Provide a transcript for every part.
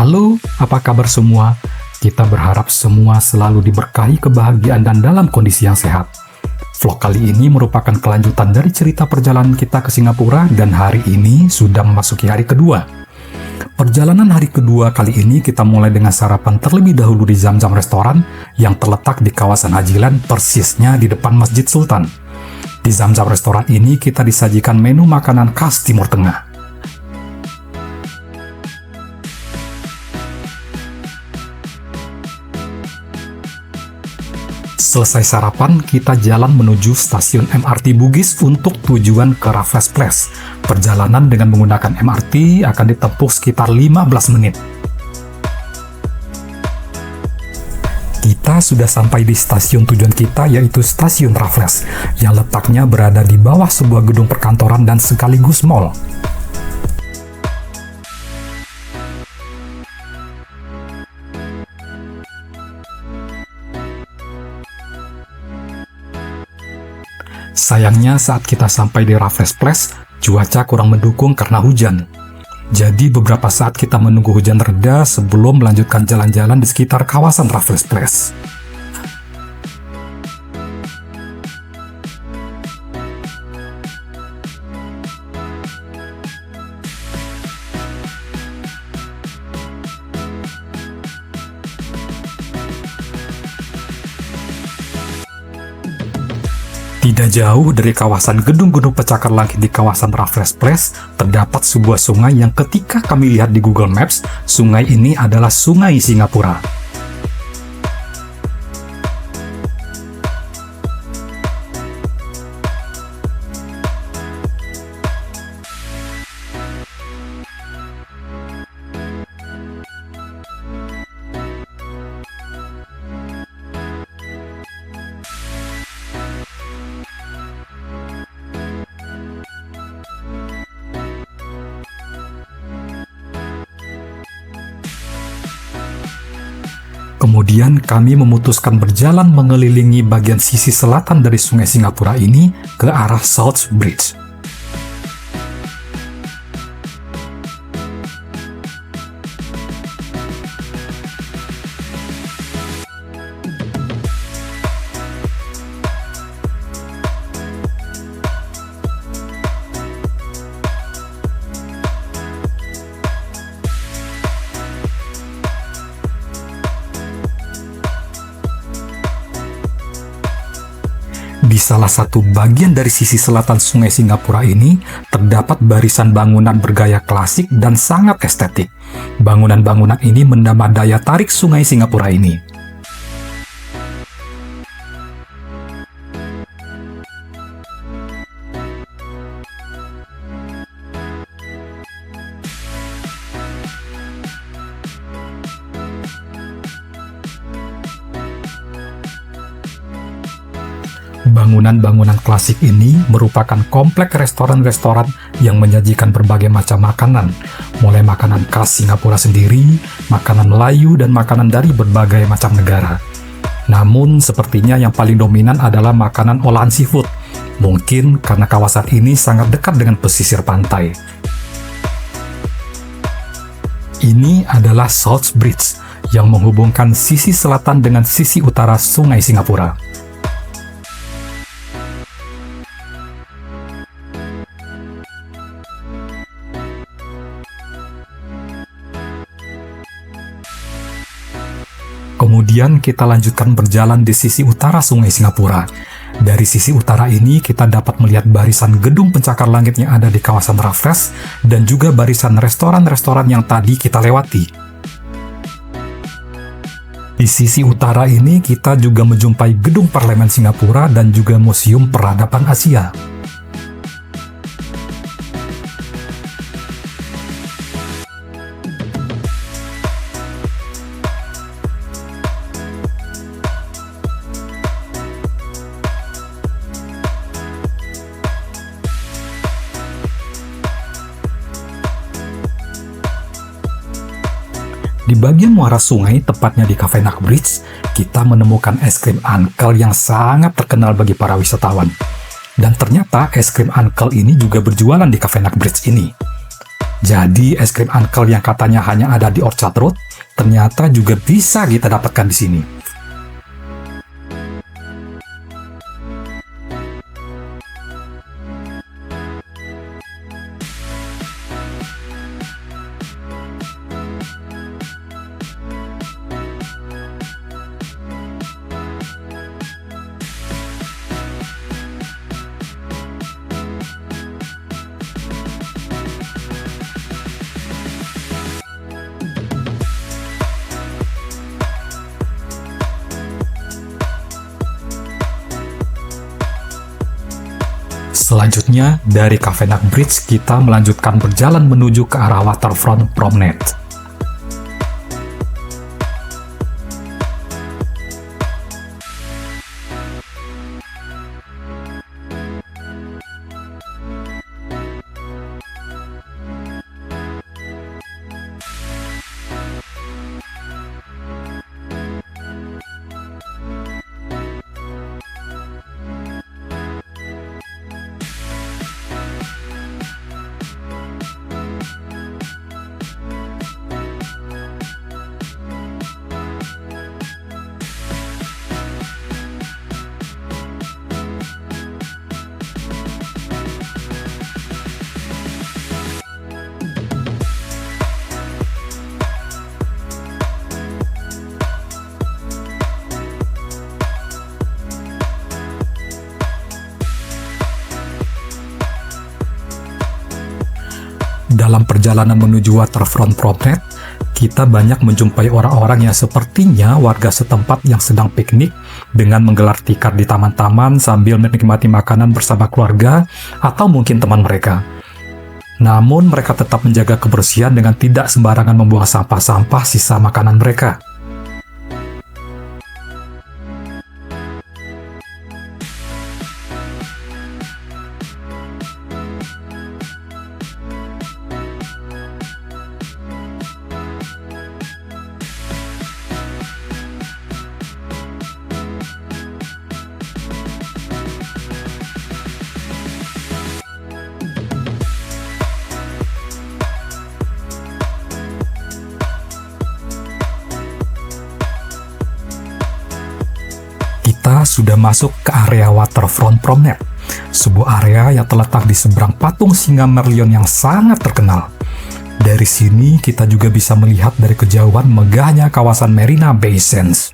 Halo, apa kabar semua? Kita berharap semua selalu diberkahi kebahagiaan dan dalam kondisi yang sehat. Vlog kali ini merupakan kelanjutan dari cerita perjalanan kita ke Singapura dan hari ini sudah memasuki hari kedua. Perjalanan hari kedua kali ini kita mulai dengan sarapan terlebih dahulu di Zamzam Restoran yang terletak di kawasan Haji Land, persisnya di depan Masjid Sultan. Di Zamzam Restoran ini kita disajikan menu makanan khas Timur Tengah. Selesai sarapan, kita jalan menuju stasiun MRT Bugis untuk tujuan ke Raffles Place. Perjalanan dengan menggunakan MRT akan ditempuh sekitar 15 menit. Kita sudah sampai di stasiun tujuan kita, yaitu stasiun Raffles, yang letaknya berada di bawah sebuah gedung perkantoran dan sekaligus mall. Sayangnya saat kita sampai di Raffles Place, cuaca kurang mendukung karena hujan. Jadi beberapa saat kita menunggu hujan reda sebelum melanjutkan jalan-jalan di sekitar kawasan Raffles Place. Tidak jauh dari kawasan gedung-gedung pencakar langit di kawasan Raffles Place, terdapat sebuah sungai yang ketika kami lihat di Google Maps, sungai ini adalah Sungai Singapura. Kemudian kami memutuskan berjalan mengelilingi bagian sisi selatan dari Sungai Singapura ini ke arah South Bridge. Di salah satu bagian dari sisi selatan Sungai Singapura ini, terdapat barisan bangunan bergaya klasik dan sangat estetik. Bangunan-bangunan ini menambah daya tarik Sungai Singapura ini. Bangunan-bangunan klasik ini merupakan komplek restoran-restoran yang menyajikan berbagai macam makanan, mulai makanan khas Singapura sendiri, makanan Melayu, dan makanan dari berbagai macam negara. Namun, sepertinya yang paling dominan adalah makanan olahan seafood, mungkin karena kawasan ini sangat dekat dengan pesisir pantai. Ini adalah South Bridge yang menghubungkan sisi selatan dengan sisi utara Sungai Singapura. Kemudian kita lanjutkan berjalan di sisi utara Sungai Singapura. Dari sisi utara ini kita dapat melihat barisan gedung pencakar langit yang ada di kawasan Raffles dan juga barisan restoran-restoran yang tadi kita lewati. Di sisi utara ini kita juga menjumpai gedung Parlemen Singapura dan juga Museum Peradaban Asia. Di bagian muara sungai, tepatnya di Cafe Nak Bridge, kita menemukan es krim Uncle yang sangat terkenal bagi para wisatawan. Dan ternyata es krim Uncle ini juga berjualan di Cafe Nak Bridge ini. Jadi es krim Uncle yang katanya hanya ada di Orchard Road, ternyata juga bisa kita dapatkan di sini. Selanjutnya, dari Cafe Knightsbridge kita melanjutkan berjalan menuju ke arah Waterfront Promenade. Dalam perjalanan menuju Waterfront Promenade, kita banyak menjumpai orang-orang yang sepertinya warga setempat yang sedang piknik dengan menggelar tikar di taman-taman sambil menikmati makanan bersama keluarga atau mungkin teman mereka. Namun mereka tetap menjaga kebersihan dengan tidak sembarangan membuang sampah-sampah sisa makanan mereka. Kita sudah masuk ke area Waterfront Promenade, sebuah area yang terletak di seberang patung singa Merlion yang sangat terkenal. Dari sini kita juga bisa melihat dari kejauhan megahnya kawasan Marina Bay Sands.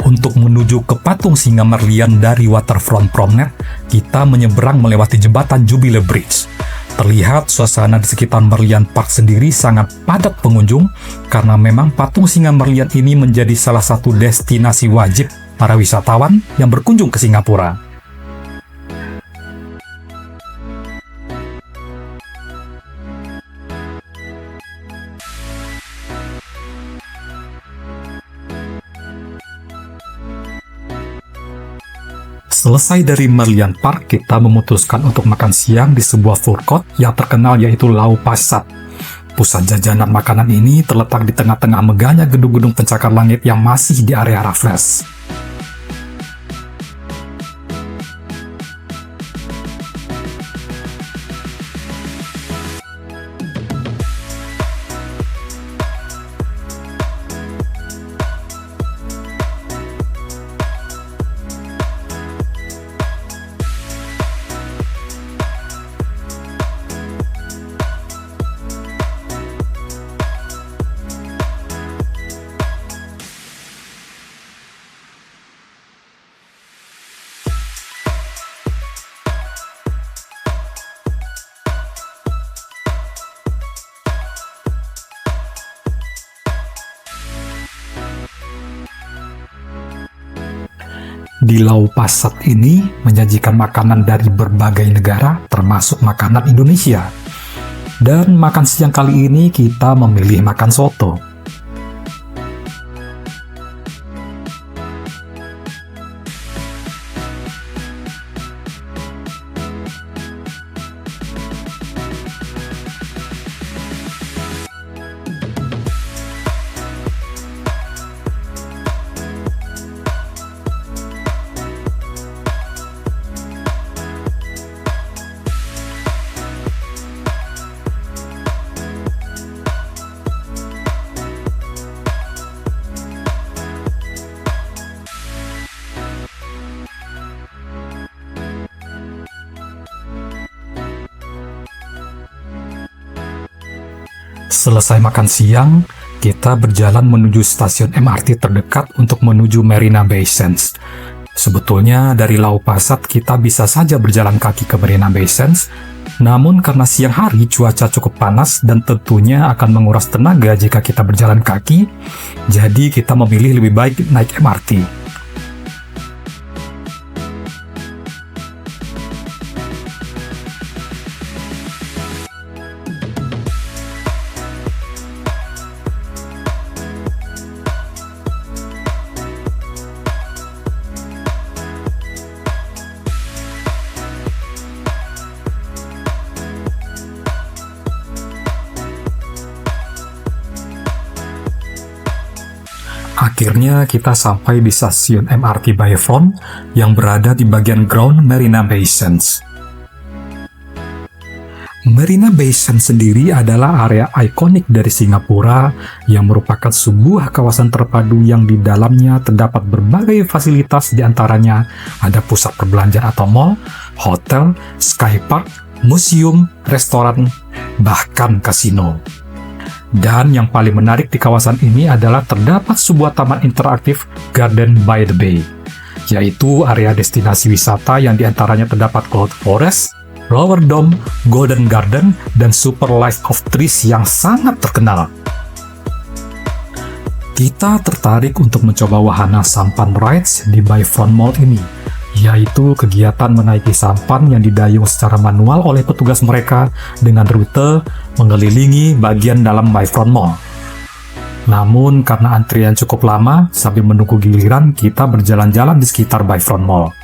Untuk menuju ke patung singa Merlion dari Waterfront Promenade, kita menyeberang melewati jembatan Jubilee Bridge. Terlihat suasana di sekitar Merlion Park sendiri sangat padat pengunjung karena memang patung singa Merlion ini menjadi salah satu destinasi wajib para wisatawan yang berkunjung ke Singapura. Selesai dari Merlion Park, kita memutuskan untuk makan siang di sebuah food court yang terkenal yaitu Lau Pa Sat. Pusat jajanan makanan ini terletak di tengah-tengah megahnya gedung-gedung pencakar langit yang masih di area Raffles. Di Lau Pasat ini menyajikan makanan dari berbagai negara, termasuk makanan Indonesia. Dan makan siang kali ini kita memilih makan soto. Selesai makan siang, kita berjalan menuju stasiun MRT terdekat untuk menuju Marina Bay Sands. Sebetulnya dari Lau Pasat kita bisa saja berjalan kaki ke Marina Bay Sands, namun karena siang hari cuaca cukup panas dan tentunya akan menguras tenaga jika kita berjalan kaki, jadi kita memilih lebih baik naik MRT. Akhirnya kita sampai di stasiun MRT Bayfront yang berada di bagian ground Marina Bay Sands. Marina Bay Sands sendiri adalah area ikonik dari Singapura yang merupakan sebuah kawasan terpadu yang di dalamnya terdapat berbagai fasilitas, diantaranya ada pusat perbelanjaan atau mall, hotel, skypark, museum, restoran, bahkan kasino. Dan yang paling menarik di kawasan ini adalah terdapat sebuah taman interaktif Garden by the Bay, yaitu area destinasi wisata yang diantaranya terdapat Cloud Forest, Flower Dome, Golden Garden, dan Super Life of Trees yang sangat terkenal. Kita tertarik untuk mencoba wahana sampan rides di Bayfront Mall ini, yaitu kegiatan menaiki sampan yang didayung secara manual oleh petugas mereka dengan rute mengelilingi bagian dalam Bayfront Mall. Namun karena antrian cukup lama, sambil menunggu giliran kita berjalan-jalan di sekitar Bayfront Mall.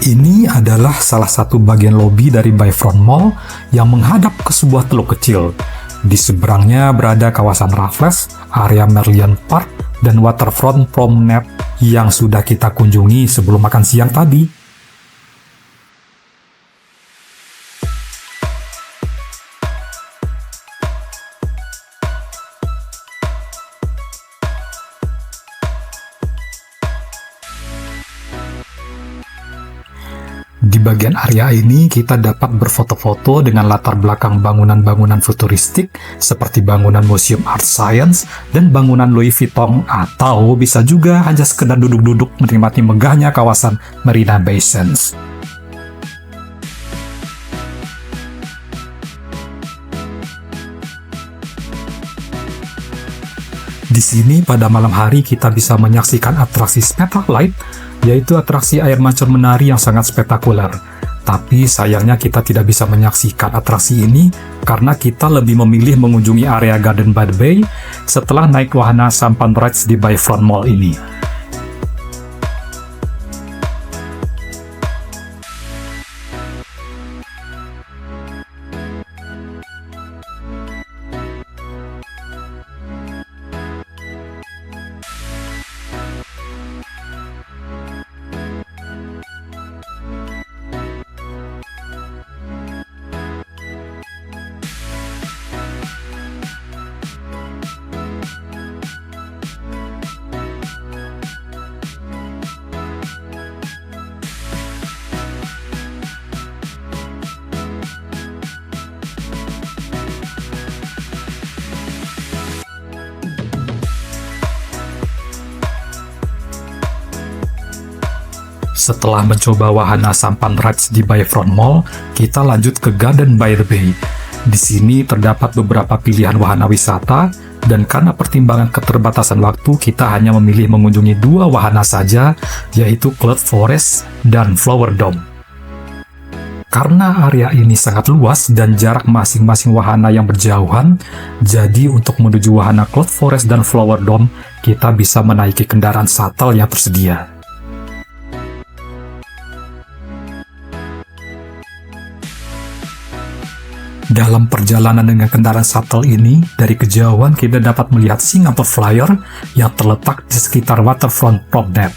Ini adalah salah satu bagian lobi dari Bayfront Mall yang menghadap ke sebuah teluk kecil. Di seberangnya berada kawasan Raffles, area Merlion Park, dan Waterfront Promenade yang sudah kita kunjungi sebelum makan siang tadi. Di bagian area ini kita dapat berfoto-foto dengan latar belakang bangunan-bangunan futuristik seperti bangunan Museum Art Science dan bangunan Louis Vuitton, atau bisa juga hanya sekedar duduk-duduk menikmati megahnya kawasan Marina Bay Sands. Di sini pada malam hari kita bisa menyaksikan atraksi Spectralight, yaitu atraksi air mancur menari yang sangat spektakuler. Tapi sayangnya kita tidak bisa menyaksikan atraksi ini karena kita lebih memilih mengunjungi area Garden by the Bay setelah naik wahana sampan rides di Bayfront Mall ini. Setelah mencoba wahana sampan rides di Bayfront Mall, kita lanjut ke Garden by the Bay. Di sini terdapat beberapa pilihan wahana wisata, dan karena pertimbangan keterbatasan waktu, kita hanya memilih mengunjungi 2 wahana saja, yaitu Cloud Forest dan Flower Dome. Karena area ini sangat luas dan jarak masing-masing wahana yang berjauhan, jadi untuk menuju wahana Cloud Forest dan Flower Dome, kita bisa menaiki kendaraan shuttle yang tersedia. Dalam perjalanan dengan kendaraan shuttle ini, dari kejauhan kita dapat melihat Singapore Flyer yang terletak di sekitar waterfront Promenade.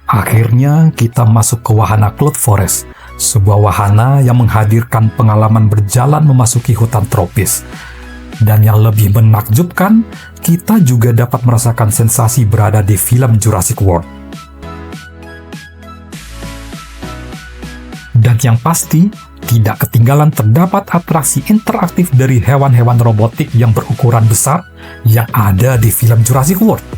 Akhirnya kita masuk ke wahana Cloud Forest, sebuah wahana yang menghadirkan pengalaman berjalan memasuki hutan tropis. Dan yang lebih menakjubkan, kita juga dapat merasakan sensasi berada di film Jurassic World. Dan yang pasti, tidak ketinggalan terdapat atraksi interaktif dari hewan-hewan robotik yang berukuran besar yang ada di film Jurassic World.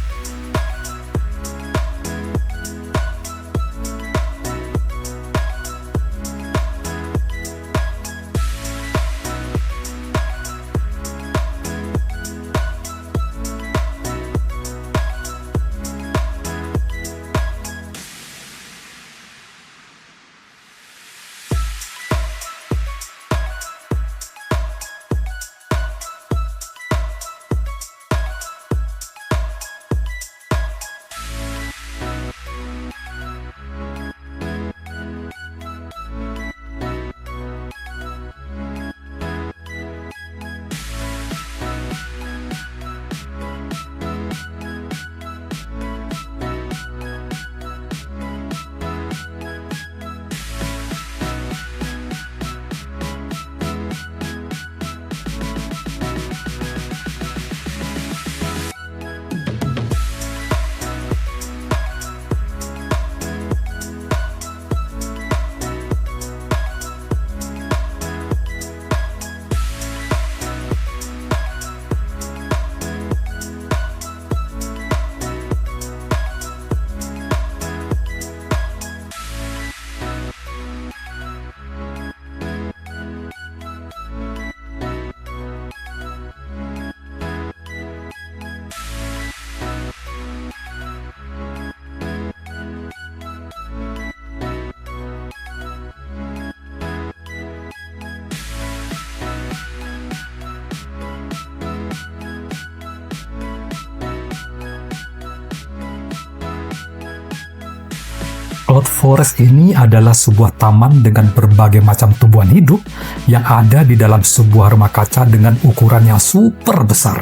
Cloud Forest ini adalah sebuah taman dengan berbagai macam tumbuhan hidup yang ada di dalam sebuah rumah kaca dengan ukuran yang super besar.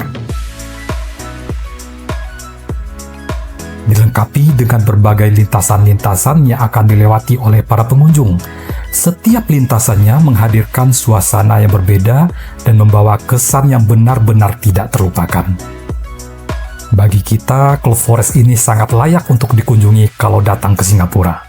Dilengkapi dengan berbagai lintasan-lintasan yang akan dilewati oleh para pengunjung. Setiap lintasannya menghadirkan suasana yang berbeda dan membawa kesan yang benar-benar tidak terlupakan. Bagi kita, Cloud Forest ini sangat layak untuk dikunjungi kalau datang ke Singapura.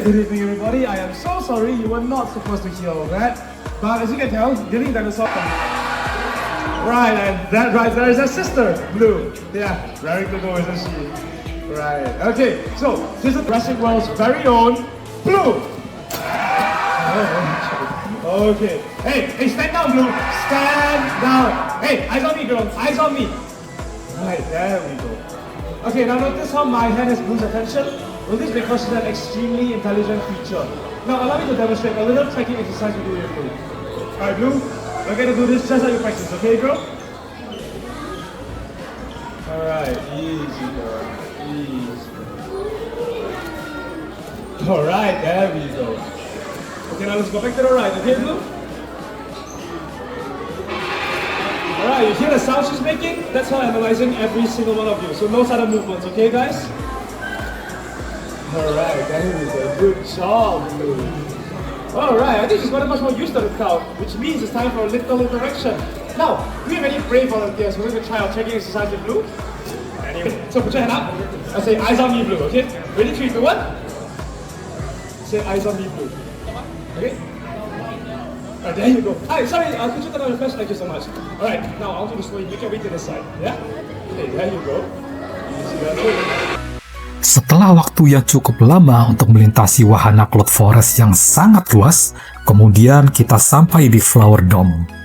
good evening everybody. I am so sorry you were not supposed to hear all that. But as you can tell, Dilly Dinosaur. Right, and that right there is her sister, Blue. Yeah, very good, isn't she? Right, okay, so this is the wrestling world's very own Blue. Okay, hey, stand down, Blue. Stand down. Hey, eyes on me, girls. Eyes on me. Right, there we go. Okay, now notice how my hand has Blue's attention. Well, this is because she's an extremely intelligent creature. Now, allow me to demonstrate a little tracking exercise with you, Blue. Alright, Blue, we're going to do this just like you practice, okay, girl? Alright, easy, girl. Easy. Alright, there we go. Okay, now let's go back to the right, okay, Blue? Alright, you hear the sound she's making? That's her analyzing every single one of you. So no sudden movements, okay, guys? Alright, there we go. Good job, Blue. Alright, I think she's gotten much more used to the crowd, which means it's time for a little interaction. Now, do we have any brave volunteers who are going to try our checking exercise with Blue? Anyway, so put your hand up. I say eyes on me, Blue, okay? Ready, 3, 2, 1. Say eyes on me, Blue. Okay? Alright, there you go. Alright, sorry, could you turn on your flash? Thank you so much. Alright, now I want you to slowly make your way to the side, yeah? Okay, there you go. Easy, that's it. Setelah waktu yang cukup lama untuk melintasi wahana Cloud Forest yang sangat luas, kemudian kita sampai di Flower Dome.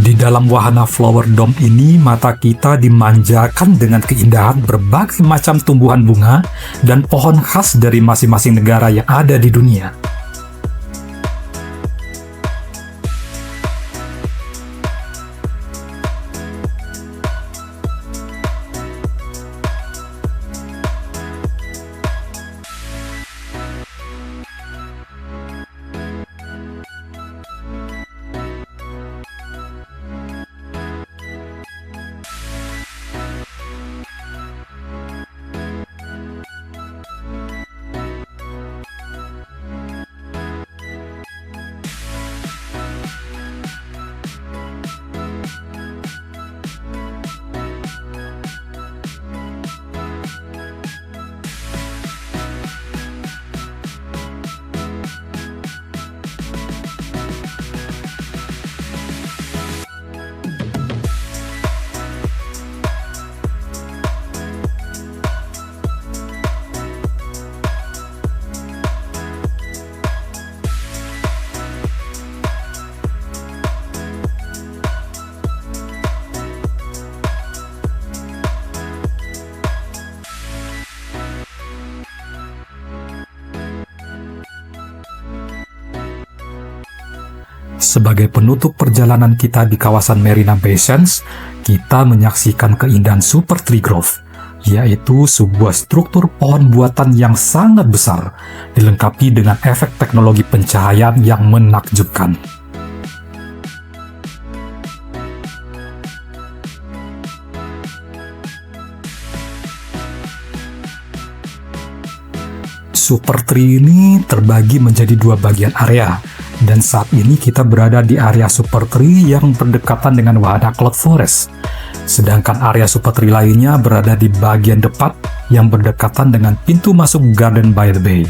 Di dalam wahana Flower Dome ini, mata kita dimanjakan dengan keindahan berbagai macam tumbuhan bunga dan pohon khas dari masing-masing negara yang ada di dunia. Sebagai penutup perjalanan kita di kawasan Marina Bay Sands, kita menyaksikan keindahan Super Tree Grove, yaitu sebuah struktur pohon buatan yang sangat besar, dilengkapi dengan efek teknologi pencahayaan yang menakjubkan. Super Tree ini terbagi menjadi dua bagian area, dan saat ini kita berada di area Super Tree yang berdekatan dengan wahana Cloud Forest. Sedangkan area Super Tree lainnya berada di bagian depan yang berdekatan dengan pintu masuk Garden by the Bay.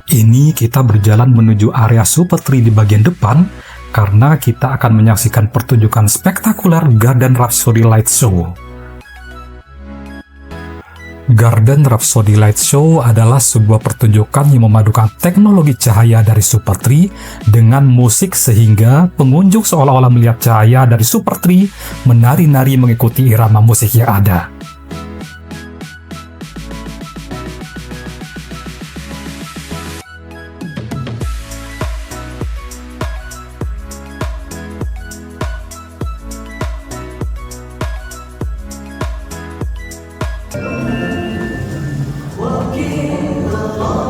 Ini kita berjalan menuju area Super Tree di bagian depan karena kita akan menyaksikan pertunjukan spektakuler Garden Rhapsody Light Show. Garden Rhapsody Light Show adalah sebuah pertunjukan yang memadukan teknologi cahaya dari Super Tree dengan musik sehingga pengunjung seolah-olah melihat cahaya dari Super Tree menari-nari mengikuti irama musik yang ada. Walking along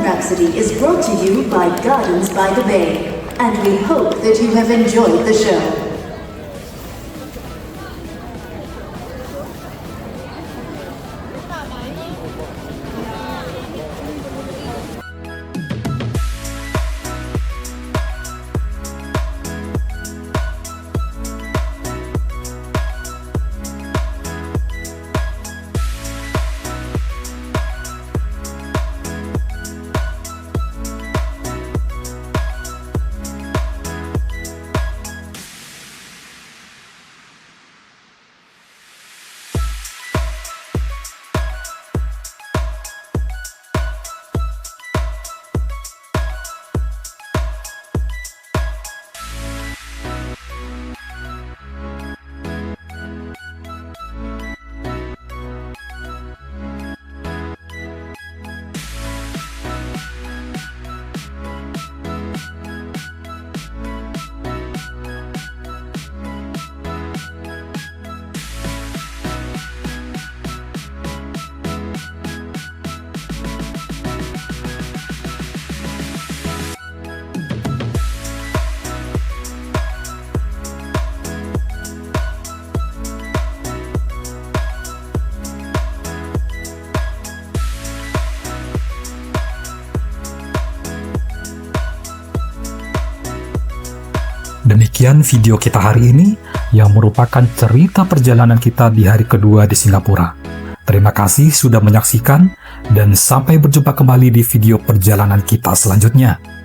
Rhapsody is brought to you by Gardens by the Bay, and we hope that you have enjoyed the show. Demikian video kita hari ini yang merupakan cerita perjalanan kita di hari kedua di Singapura. Terima kasih sudah menyaksikan dan sampai berjumpa kembali di video perjalanan kita selanjutnya.